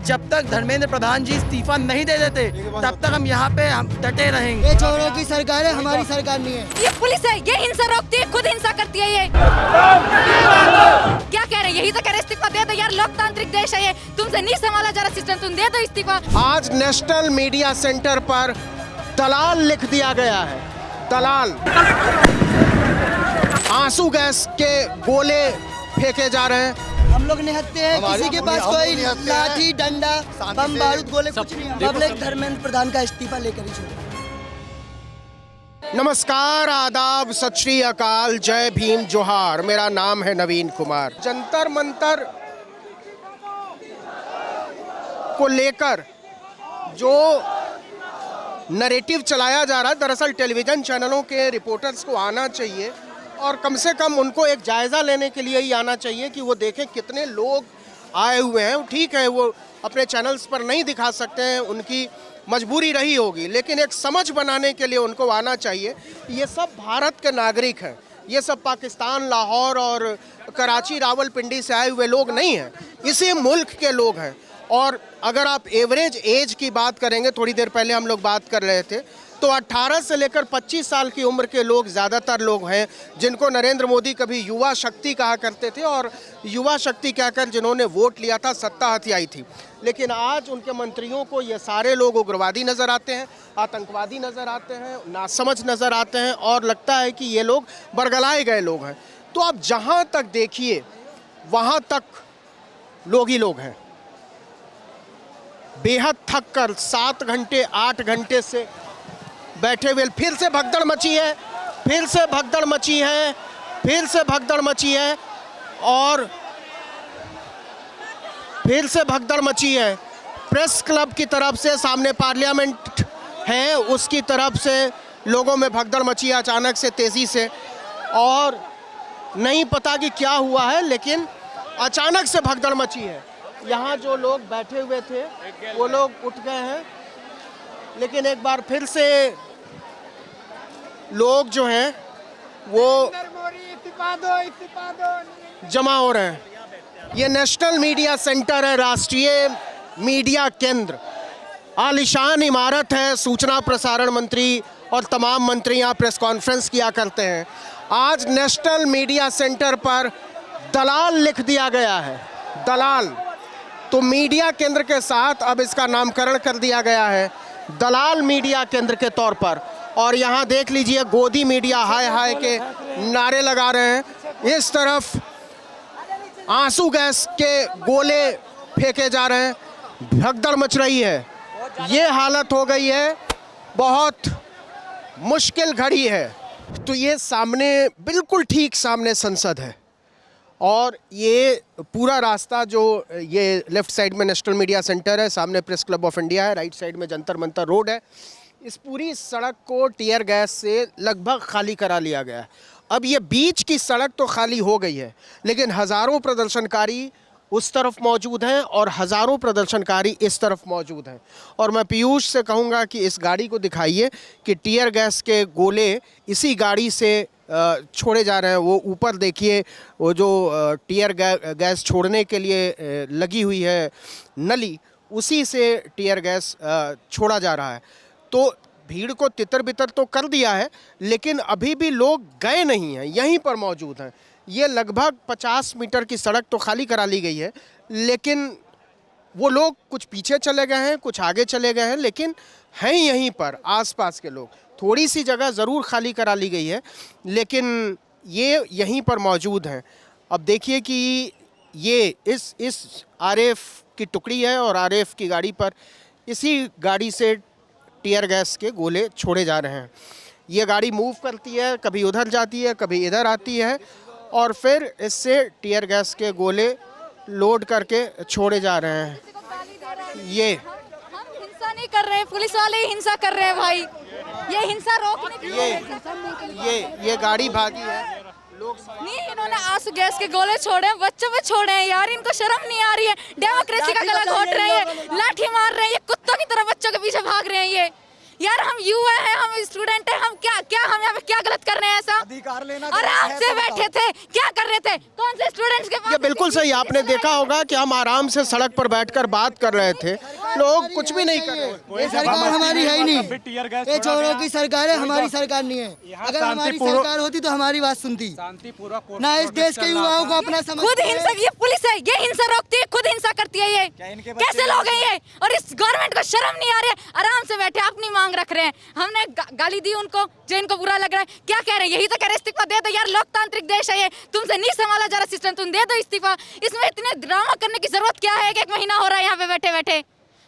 जब तक धर्मेंद्र प्रधान जी इस्तीफा नहीं दे देते तब तक हम यहाँ पे डटे रहेंगे। ये चोरों की सरकार है, हमारी सरकार नहीं है। ये पुलिस है, ये हिंसा रोकती है, खुद हिंसा करती है। ये क्या कह रहे हैं? यही तो कह रहे इस्तीफा दे दो यार, लोकतांत्रिक देश है ये, तुमसे नहीं संभाला जा रहा सिस्टम, तुम दे दो इस्तीफा। आज नेशनल मीडिया सेंटर पर दलाल लिख दिया गया है, दलाल। आंसू गैस के गोले फेंके जा रहे हैं। हम लोग निहत्ते हैं, किसी के पास कोई लाठी डंडा बम बारूद गोले कुछ नहीं है। पब्लिक धर्मेंद्र प्रधान का इस्तीफा लेकर ही छोड़े। नमस्कार, आदाब, सत श्री अकाल, जय भीम, जोहार। मेरा नाम है नवीन कुमार। जंतर मंतर को लेकर जो नैरेटिव चलाया जा रहा है, दरअसल टेलीविजन चैनलों के रिपोर्टर्स को आना चाहिए और कम से कम उनको एक जायज़ा लेने के लिए ही आना चाहिए कि वो देखें कितने लोग आए हुए हैं। ठीक है, वो अपने चैनल्स पर नहीं दिखा सकते हैं, उनकी मजबूरी रही होगी, लेकिन एक समझ बनाने के लिए उनको आना चाहिए। ये सब भारत के नागरिक हैं, ये सब पाकिस्तान, लाहौर और कराची, रावलपिंडी से आए हुए लोग नहीं हैं, इसी मुल्क के लोग हैं। और अगर आप एवरेज एज की बात करेंगे, थोड़ी देर पहले हम लोग बात कर रहे थे, तो 18 से लेकर 25 साल की उम्र के लोग ज़्यादातर लोग हैं, जिनको नरेंद्र मोदी कभी युवा शक्ति कहा करते थे और युवा शक्ति कहकर जिन्होंने वोट लिया था, सत्ता हथियाई थी। लेकिन आज उनके मंत्रियों को ये सारे लोग उग्रवादी नज़र आते हैं, आतंकवादी नज़र आते हैं, नासमझ नज़र आते हैं और लगता है कि ये लोग बरगलाए गए लोग हैं। तो आप जहाँ तक देखिए वहाँ तक लोग ही लोग हैं। बेहद थक कर 7 घंटे 8 घंटे से बैठे हुए, फिर से भगदड़ मची है, फिर से भगदड़ मची है, फिर से भगदड़ मची है और फिर से भगदड़ मची है। प्रेस क्लब की तरफ से, सामने पार्लियामेंट है उसकी तरफ से लोगों में भगदड़ मची है अचानक से, तेज़ी से, और नहीं पता कि क्या हुआ है, लेकिन अचानक से भगदड़ मची है। यहाँ जो लोग बैठे हुए थे वो लोग उठ गए हैं, लेकिन एक बार फिर से लोग जो हैं वो जमा हो रहे हैं। ये नेशनल मीडिया सेंटर है, राष्ट्रीय मीडिया केंद्र, आलीशान इमारत है। सूचना प्रसारण मंत्री और तमाम मंत्री यहाँ प्रेस कॉन्फ्रेंस किया करते हैं। आज नेशनल मीडिया सेंटर पर दलाल लिख दिया गया है, दलाल। तो मीडिया केंद्र के साथ अब इसका नामकरण कर दिया गया है दलाल मीडिया केंद्र के तौर पर। और यहाँ देख लीजिए, गोदी मीडिया हाय हाय के नारे लगा रहे हैं। इस तरफ आंसू गैस के गोले फेंके जा रहे हैं, भगदड़ मच रही है। ये हालत हो गई है, बहुत मुश्किल घड़ी है। तो ये सामने, बिल्कुल ठीक सामने संसद है और ये पूरा रास्ता जो ये लेफ़्ट साइड में नेशनल मीडिया सेंटर है, सामने प्रेस क्लब ऑफ इंडिया है, राइट साइड में जंतर मंतर रोड है। इस पूरी सड़क को टियर गैस से लगभग खाली करा लिया गया है। अब ये बीच की सड़क तो खाली हो गई है, लेकिन हज़ारों प्रदर्शनकारी उस तरफ मौजूद हैं और हज़ारों प्रदर्शनकारी इस तरफ मौजूद हैं। और मैं पीयूष से कहूँगा कि इस गाड़ी को दिखाइए कि टियर गैस के गोले इसी गाड़ी से छोड़े जा रहे हैं। वो ऊपर देखिए, वो जो टियर गैस छोड़ने के लिए लगी हुई है नली, उसी से टियर गैस छोड़ा जा रहा है। तो भीड़ को तितर बितर तो कर दिया है, लेकिन अभी भी लोग गए नहीं हैं, यहीं पर मौजूद हैं। ये लगभग 50 मीटर की सड़क तो खाली करा ली गई है, लेकिन वो लोग कुछ पीछे चले गए हैं, कुछ आगे चले गए हैं, लेकिन हैं यहीं पर आसपास के लोग। थोड़ी सी जगह ज़रूर खाली करा ली गई है, लेकिन ये यहीं पर मौजूद हैं। अब देखिए कि ये इस आरएफ की टुकड़ी है और आरएफ की गाड़ी पर इसी गाड़ी से टियर गैस के गोले छोड़े जा रहे हैं। ये गाड़ी मूव करती है, कभी उधर जाती है, कभी इधर आती है और फिर इससे टियर गैस के गोले लोड करके छोड़े जा रहे हैं। ये हम हिंसा नहीं कर रहे हैं, पुलिस वाले ही हिंसा कर रहे हैं भाई। ये हिंसा रोकने के लिए ये गाड़ी भागी है, लोग नहीं, इन्होंने आंसू गैस के गोले छोड़े हैं, बच्चों पे छोड़े हैं यार। इनको शर्म नहीं आ रही है, डेमोक्रेसी का गला घोट रहे हैं, लाठी मार रहे हैं, ये कुत्तों की तरह बच्चों के पीछे भाग रहे हैं। यार हम युवा हैं, हम स्टूडेंट हैं, हम हम यहाँ पे क्या गलत कर रहे हैं ऐसा? अधिकार लेना आराम से बैठे थे, क्या कर रहे थे? कौन से स्टूडेंट्स के पास? ये बिल्कुल सही, आपने देखा होगा कि हम आराम से सड़क पर बैठकर बात कर रहे थे, लोग कुछ भी नहीं कर रहे। ये सरकार हमारी है ही नहीं, ये चोरों की सरकार है, हमारी सरकार नहीं है। अगर हमारी सरकार होती तो हमारी बात सुनती। ना इस देश के युवाओं को अपना खुद हिंसा, ये पुलिस है, ये हिंसा रोकती है, खुद हिंसा करती है। ये कैसे लोग हैं ये? और इस गवर्नमेंट को शर्म नहीं आ रही है? आराम से बैठे अपनी मांग रख रहे हैं। हमने गाली दी उनको, जो इनको बुरा लग रहा है। क्या कह रहे हैं? यही तो कह रहे इस्तीफा दे दो यार, लोकतांत्रिक देश है ये, तुमसे नहीं संभाला जा रहा सिस्टम, तुम दे दो इस्तीफा। इसमें इतने ड्रामा करने की जरूरत क्या है? एक महीना हो रहा है यहाँ पे बैठे बैठे,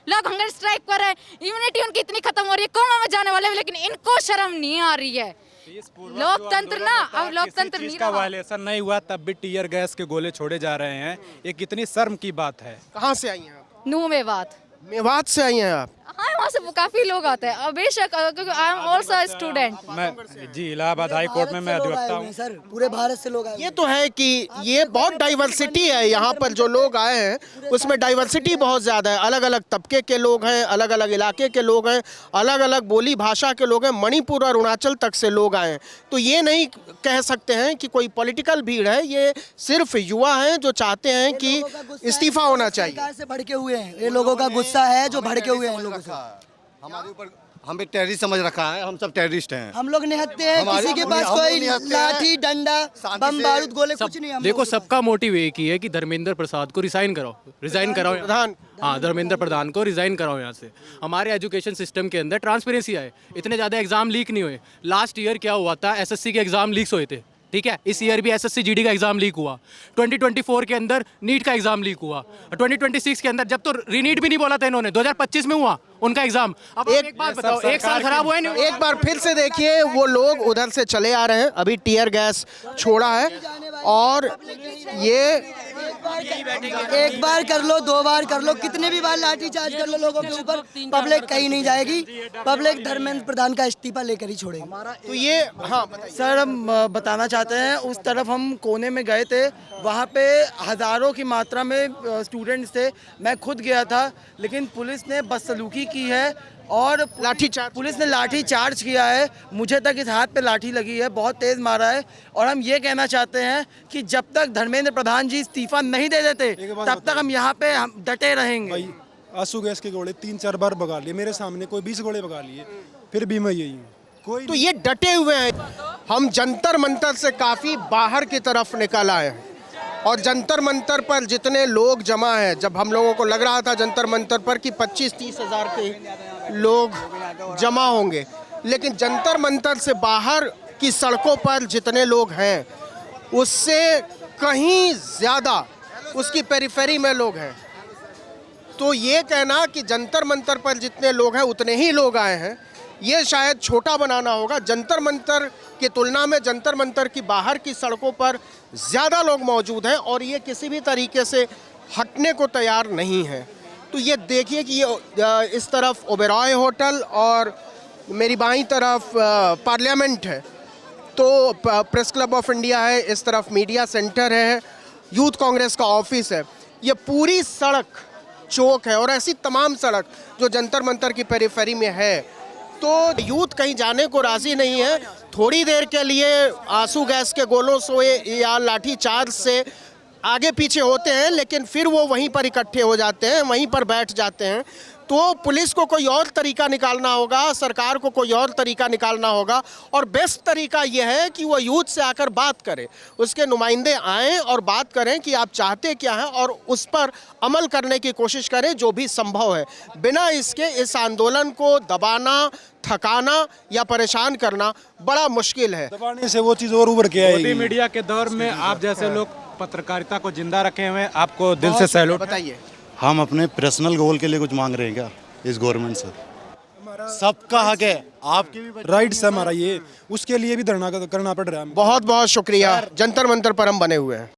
लोग हंगर स्ट्राइक पर है, इम्यूनिटी उनकी इतनी खत्म हो रही है, कोमा में जाने वाले, लेकिन इनको शर्म नहीं आ रही है। लोकतंत्र ना, अब लोकतंत्र नहीं का वायलेशन नहीं हुआ तब भी टीयर गैस के गोले छोड़े जा रहे हैं, ये कितनी शर्म की बात है। कहाँ से आई हैं आप? नू मेवात, मेवात से आई हैं आप? हाँ वहाँ से काफी लोग आते हैं बेशक, क्योंकि आई एम ऑल्सो स्टूडेंट। मैं जी इलाहाबाद हाई कोर्ट में मैं अधिवक्ता हूँ सर, पूरे भारत से लोग आए। ये तो है कि ये बहुत डाइवर्सिटी है यहाँ पर, जो लोग आए हैं उसमें डाइवर्सिटी बहुत ज़्यादा है। अलग अलग तबके के लोग हैं, अलग अलग इलाके के लोग हैं, अलग अलग बोली भाषा के लोग हैं, मणिपुर और अरुणाचल तक से लोग आए हैं। तो ये नहीं कह सकते हैं कि कोई पॉलिटिकल भीड़ है, ये सिर्फ युवा हैं जो चाहते हैं कि इस्तीफा होना चाहिए। सरकार से भड़के हुए हैं, ये लोगों का गुस्सा है जो भड़के हुए हैं लोगों से। हमारे ऊपर हमें टेररिस्ट समझ रखा है, हम सब टेररिस्ट हैं। हम लोग निहत्ते हैं, किसी के पास कोई लाठी डंडा बम बारूद गोले कुछ नहीं। हम देखो सबका मोटिव एक ही है कि धर्मेंद्र प्रसाद को रिजाइन कराओ प्रधान, हाँ धर्मेंद्र प्रधान को रिजाइन कराओ यहाँ से। हमारे एजुकेशन सिस्टम के अंदर ट्रांसपेरेंसी आए, इतने ज़्यादा एग्जाम लीक नहीं हुए। लास्ट ईयर क्या हुआ था, एसएससी के एग्जाम लीक्स हुए थे, ठीक है। इस ईयर भी एसएससी जीडी का एग्जाम लीक हुआ, 2024 के अंदर नीट का एग्जाम लीक हुआ, 2026 के अंदर जब तो रीनीट भी नहीं बोला था इन्होंने, 2025 में हुआ उनका एग्जाम। अब एक बात बताओ, एक साल खराब हुआ है नहीं? एक बार फिर से देखिए, वो लोग उधर से चले आ रहे हैं, अभी टीयर गैस छोड़ा है और ये एक बार कर लो, दो बार कर लो, कितने भी बार लाठी चार्ज कर लो लोगों के ऊपर, पब्लिक कहीं नहीं जाएगी। पब्लिक धर्मेंद्र प्रधान का इस्तीफा लेकर ही छोड़ेगी। तो ये, हाँ सर हम बताना चाहते हैं, उस तरफ हम कोने में गए थे, वहाँ पे हज़ारों की मात्रा में स्टूडेंट्स थे, मैं खुद गया था, लेकिन पुलिस ने बदसलूकी की है और पुलिस ने लाठी चार्ज किया है। मुझे तक इस हाथ पे लाठी लगी है, बहुत तेज़ मारा है। और हम ये कहना चाहते हैं कि जब तक धर्मेंद्र प्रधान जी इस्तीफा नहीं दे देते तब तक हम यहाँ पे डटे रहेंगे। आंसू गैस के गोले 3-4 बार भगा लिए मेरे सामने, कोई 20 गोले भगा लिए, फिर भी मैं यही हूँ। कोई तो ये डटे हुए हैं। हम जंतर मंतर से काफ़ी बाहर की तरफ निकल आए हैं और जंतर मंतर पर जितने लोग जमा हैं, जब हम लोगों को लग रहा था जंतर मंतर पर कि 25-30 हज़ार के लोग जमा होंगे, लेकिन जंतर मंतर से बाहर की सड़कों पर जितने लोग हैं उससे कहीं ज़्यादा उसकी पेरिफेरी में लोग हैं। तो ये कहना कि जंतर मंतर पर जितने लोग हैं उतने ही लोग आए हैं, ये शायद छोटा बनाना होगा। जंतर मंतर की तुलना में जंतर मंतर की बाहर की सड़कों पर ज़्यादा लोग मौजूद हैं और ये किसी भी तरीके से हटने को तैयार नहीं है। तो ये देखिए कि ये इस तरफ ओबेरॉय होटल और मेरी बाईं तरफ पार्लियामेंट है, तो प्रेस क्लब ऑफ इंडिया है, इस तरफ मीडिया सेंटर है, यूथ कांग्रेस का ऑफिस है। ये पूरी सड़क चौक है और ऐसी तमाम सड़क जो जंतर मंतर की पेरिफेरी में है। तो यूथ कहीं जाने को राज़ी नहीं है। थोड़ी देर के लिए आंसू गैस के गोलों से या लाठी चार्ज से आगे पीछे होते हैं, लेकिन फिर वो वहीं पर इकट्ठे हो जाते हैं, वहीं पर बैठ जाते हैं। तो पुलिस को कोई और तरीका निकालना होगा, सरकार को कोई और तरीका निकालना होगा और बेस्ट तरीका यह है कि वो यूथ से आकर बात करें, उसके नुमाइंदे आएं और बात करें कि आप चाहते क्या हैं और उस पर अमल करने की कोशिश करें जो भी संभव है। बिना इसके इस आंदोलन को दबाना, थकाना या परेशान करना बड़ा मुश्किल है। दबाने से वो चीज़ और उभर के आएगी। मीडिया के दौर में आप जैसे लोग पत्रकारिता को जिंदा रखे हुए हैं, आपको दिल से सैल्यूट। बताइए, हम अपने पर्सनल गोल के लिए कुछ मांग रहे हैं क्या इस गवर्नमेंट से? सबका हक है, आपके भी राइट्स है हमारा, ये उसके लिए भी धरना करना पड़ रहा है। बहुत बहुत शुक्रिया। जंतर मंतर पर हम बने हुए हैं।